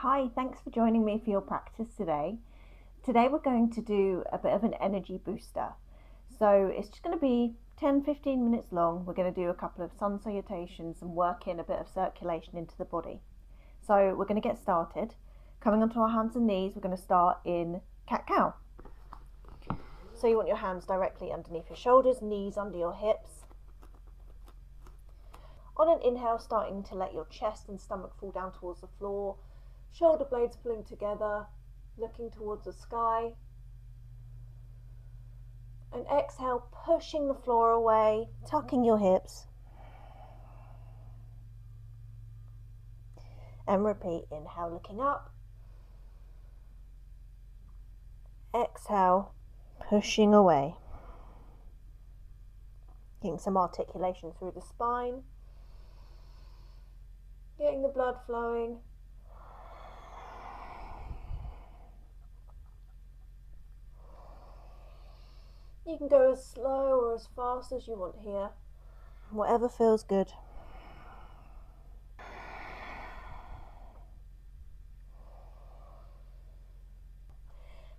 Hi, thanks for joining me for your practice today. Today we're going to do a bit of an energy booster. So it's just going to be 10-15 minutes long. We're going to do a couple of sun salutations and work in a bit of circulation into the body. So we're going to get started. Coming onto our hands and knees, we're going to start in cat-cow. So you want your hands directly underneath your shoulders, knees under your hips. On an inhale, starting to let your chest and stomach fall down towards the floor, shoulder blades pulling together, looking towards the sky. And exhale, pushing the floor away, tucking your hips. And repeat, inhale, looking up. Exhale, pushing away. Getting some articulation through the spine. Getting the blood flowing. You can go as slow or as fast as you want here. Whatever feels good.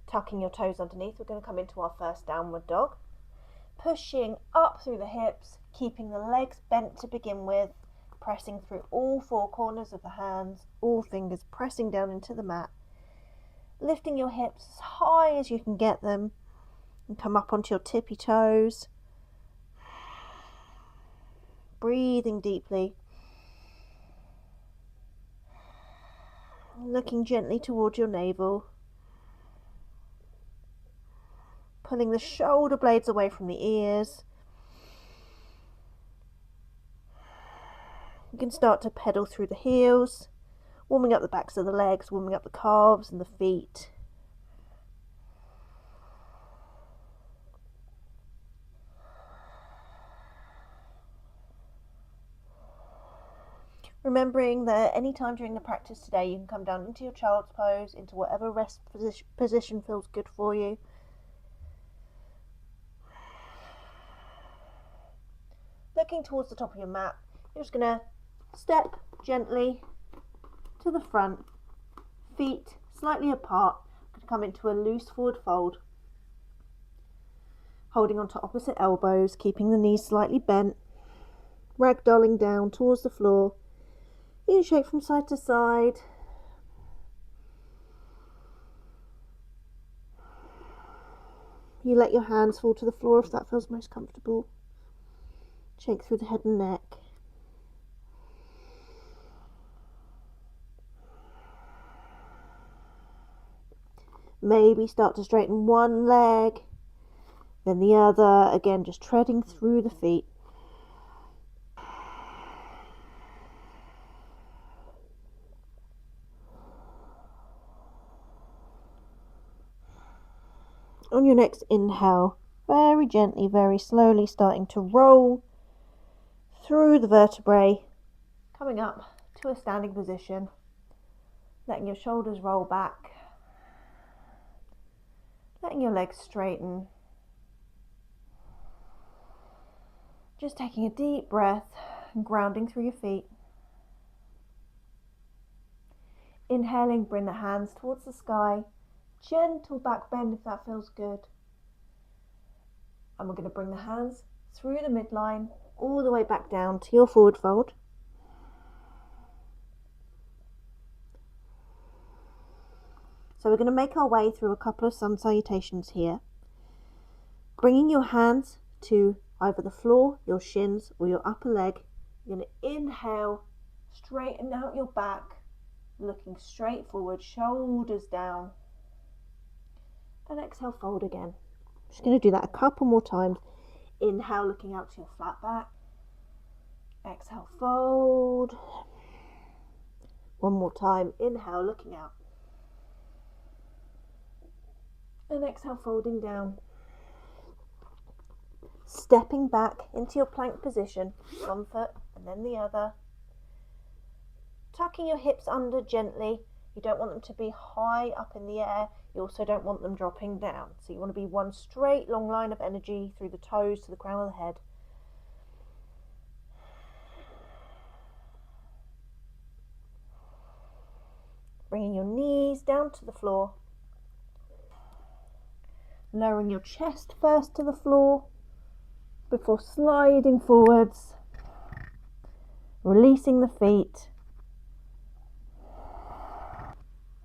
Tucking your toes underneath, we're going to come into our first downward dog. Pushing up through the hips, keeping the legs bent to begin with, pressing through all four corners of the hands, all fingers pressing down into the mat. Lifting your hips as high as you can get them and come up onto your tippy toes. Breathing deeply. Looking gently towards your navel. Pulling the shoulder blades away from the ears. You can start to pedal through the heels, warming up the backs of the legs, warming up the calves and the feet. Remembering that any time during the practice today you can come down into your child's pose, into whatever rest position feels good for you. Looking towards the top of your mat, you're just going to step gently to the front, feet slightly apart. Going to come into a loose forward fold, holding onto opposite elbows, keeping the knees slightly bent, ragdolling down towards the floor. You can shake from side to side. You let your hands fall to the floor if that feels most comfortable. Shake through the head and neck. Maybe start to straighten one leg, then the other. Again, just treading through the feet. On your next inhale, very gently, very slowly, starting to roll through the vertebrae, coming up to a standing position, letting your shoulders roll back, letting your legs straighten. Just taking a deep breath and grounding through your feet. Inhaling, bring the hands towards the sky. Gentle back bend if that feels good. And we're going to bring the hands through the midline, all the way back down to your forward fold. So we're going to make our way through a couple of sun salutations here. Bringing your hands to either the floor, your shins, or your upper leg. You're going to inhale, straighten out your back, looking straight forward, shoulders down. And exhale, fold again. Just going to do that a couple more times. Inhale, looking out to your flat back. Exhale, fold. One more time. Inhale, looking out. And exhale, folding down. Stepping back into your plank position. One foot and then the other. Tucking your hips under gently. You don't want them to be high up in the air. You also don't want them dropping down. So you want to be one straight long line of energy through the toes to the crown of the head. Bringing your knees down to the floor. Lowering your chest first to the floor before sliding forwards. Releasing the feet.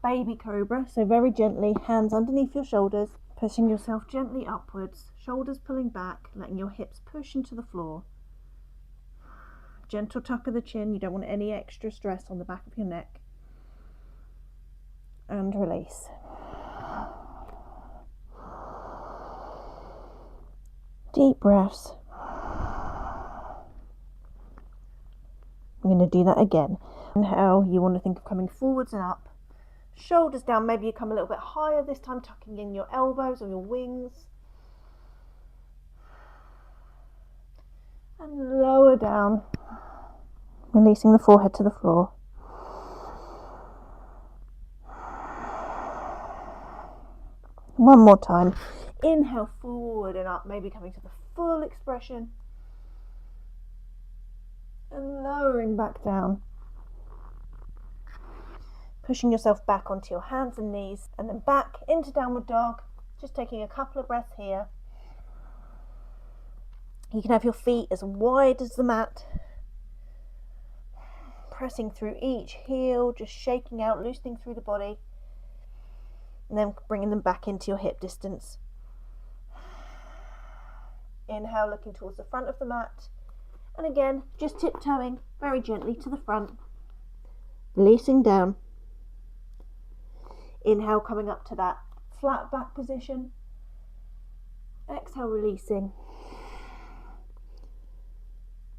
Baby cobra, so very gently, hands underneath your shoulders, pushing yourself gently upwards, shoulders pulling back, letting your hips push into the floor. Gentle tuck of the chin, you don't want any extra stress on the back of your neck. And release. Deep breaths. I'm going to do that again. Inhale, you want to think of coming forwards and up. Shoulders down, maybe you come a little bit higher this time, tucking in your elbows or your wings. And lower down, releasing the forehead to the floor. One more time. Inhale forward and up, maybe coming to the full expression. And lowering back down. Pushing yourself back onto your hands and knees, and then back into downward dog. Just taking a couple of breaths here. You can have your feet as wide as the mat. Pressing through each heel, just shaking out, loosening through the body. And then bringing them back into your hip distance. Inhale, looking towards the front of the mat. And again, just tiptoeing very gently to the front. Releasing down. Inhale, coming up to that flat back position. Exhale, releasing.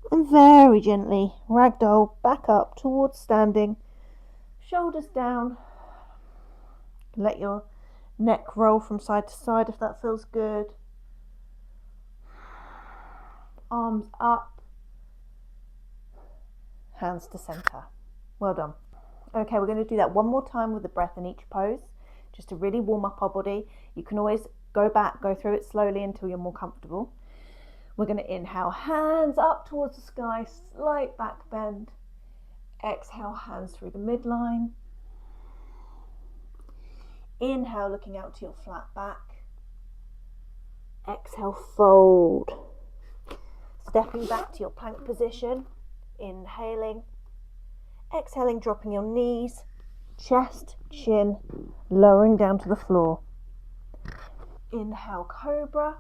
And very gently, ragdoll back up towards standing. Shoulders down. Let your neck roll from side to side if that feels good. Arms up. Hands to center. Well done. Okay, we're going to do that one more time with the breath in each pose, just to really warm up our body. You can always go back, go through it slowly until you're more comfortable. We're going to inhale, hands up towards the sky, slight back bend. Exhale, hands through the midline. Inhale, looking out to your flat back. Exhale, fold. Stepping back to your plank position. Inhaling. Exhaling, dropping your knees, chest, chin, lowering down to the floor. Inhale, cobra.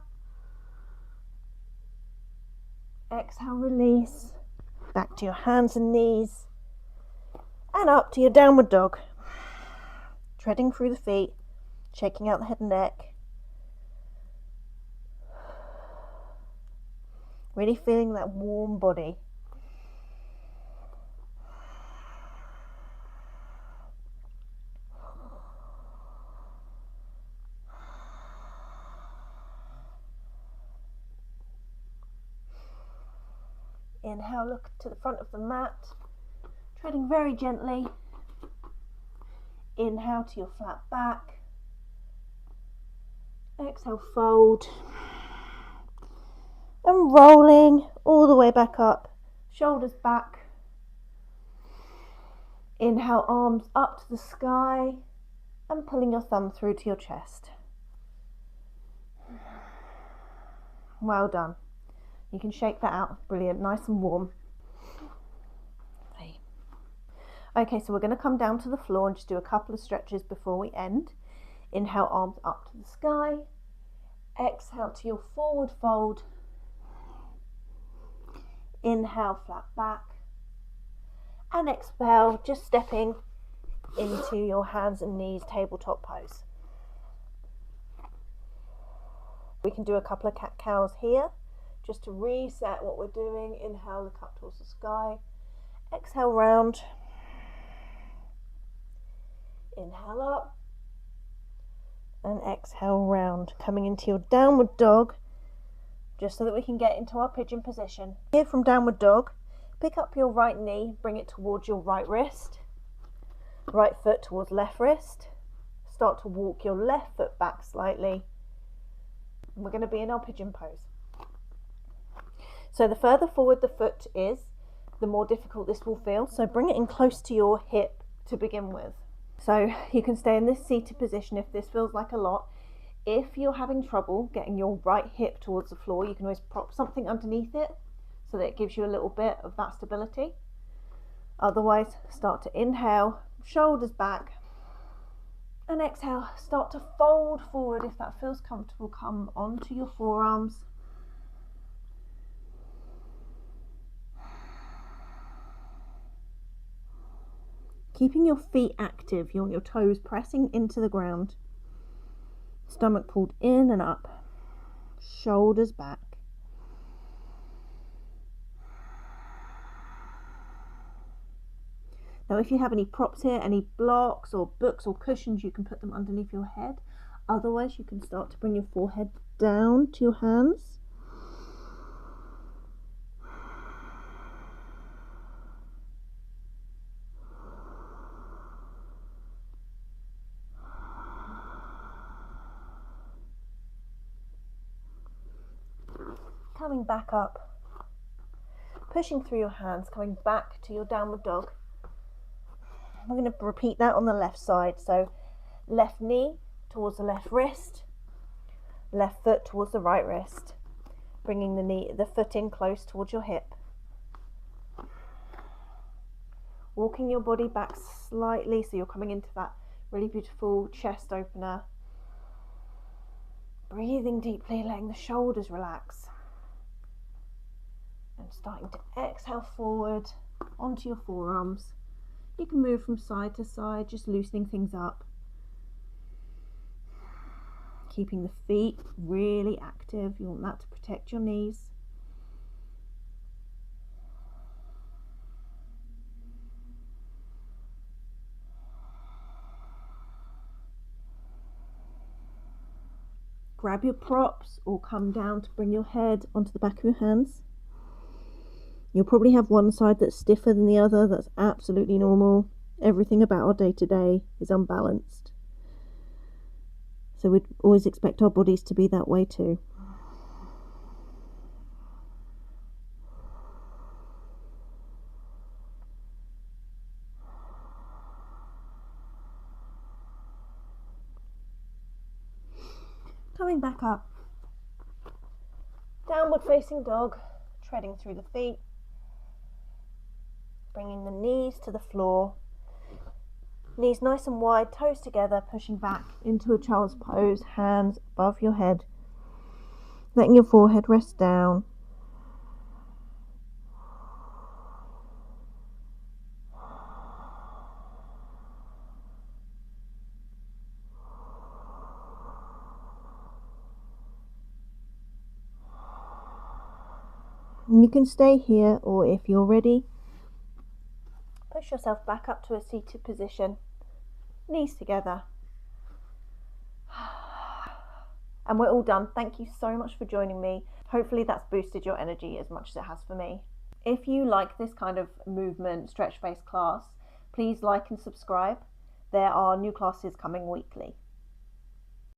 Exhale, release. Back to your hands and knees. And up to your downward dog. Treading through the feet, shaking out the head and neck. Really feeling that warm body. Inhale, look to the front of the mat, treading very gently. Inhale to your flat back. Exhale, fold. And rolling all the way back up, shoulders back. Inhale, arms up to the sky and pulling your thumb through to your chest. Well done. You can shake that out. Brilliant, nice and warm. Okay, so we're going to come down to the floor and just do a couple of stretches before we end. Inhale, arms up to the sky. Exhale to your forward fold. Inhale, flat back. And exhale, just stepping into your hands and knees tabletop pose. We can do a couple of cat-cows here. Just to reset what we're doing. Inhale, look up towards the sky. Exhale, round. Inhale up. And exhale, round. Coming into your downward dog. Just so that we can get into our pigeon position. Here from downward dog, pick up your right knee, bring it towards your right wrist. Right foot towards left wrist. Start to walk your left foot back slightly. We're going to be in our pigeon pose. So the further forward the foot is, the more difficult this will feel. So bring it in close to your hip to begin with. So you can stay in this seated position if this feels like a lot. If you're having trouble getting your right hip towards the floor, you can always prop something underneath it so that it gives you a little bit of that stability. Otherwise, start to inhale, shoulders back, and exhale, start to fold forward. If that feels comfortable, come onto your forearms. Keeping your feet active, you want your toes pressing into the ground. Stomach pulled in and up, shoulders back. Now if you have any props here, any blocks or books or cushions, you can put them underneath your head. Otherwise, you can start to bring your forehead down to your hands. Coming back up, pushing through your hands, coming back to your downward dog. We're going to repeat that on the left side. So left knee towards the left wrist, left foot towards the right wrist, bringing the foot in close towards your hip. Walking your body back slightly so you're coming into that really beautiful chest opener. Breathing deeply, letting the shoulders relax. And starting to exhale forward onto your forearms. You can move from side to side, just loosening things up. Keeping the feet really active. You want that to protect your knees. Grab your props or come down to bring your head onto the back of your hands. You'll probably have one side that's stiffer than the other. That's absolutely normal. Everything about our day-to-day is unbalanced. So we'd always expect our bodies to be that way too. Coming back up. Downward facing dog, treading through the feet. Bringing the knees to the floor. Knees nice and wide, toes together, pushing back into a child's pose, hands above your head. Letting your forehead rest down. And you can stay here, or if you're ready, push yourself back up to a seated position, knees together. And we're all done. Thank you so much for joining me. Hopefully that's boosted your energy as much as it has for me. If you like this kind of movement, stretch-based class, please like and subscribe. There are new classes coming weekly.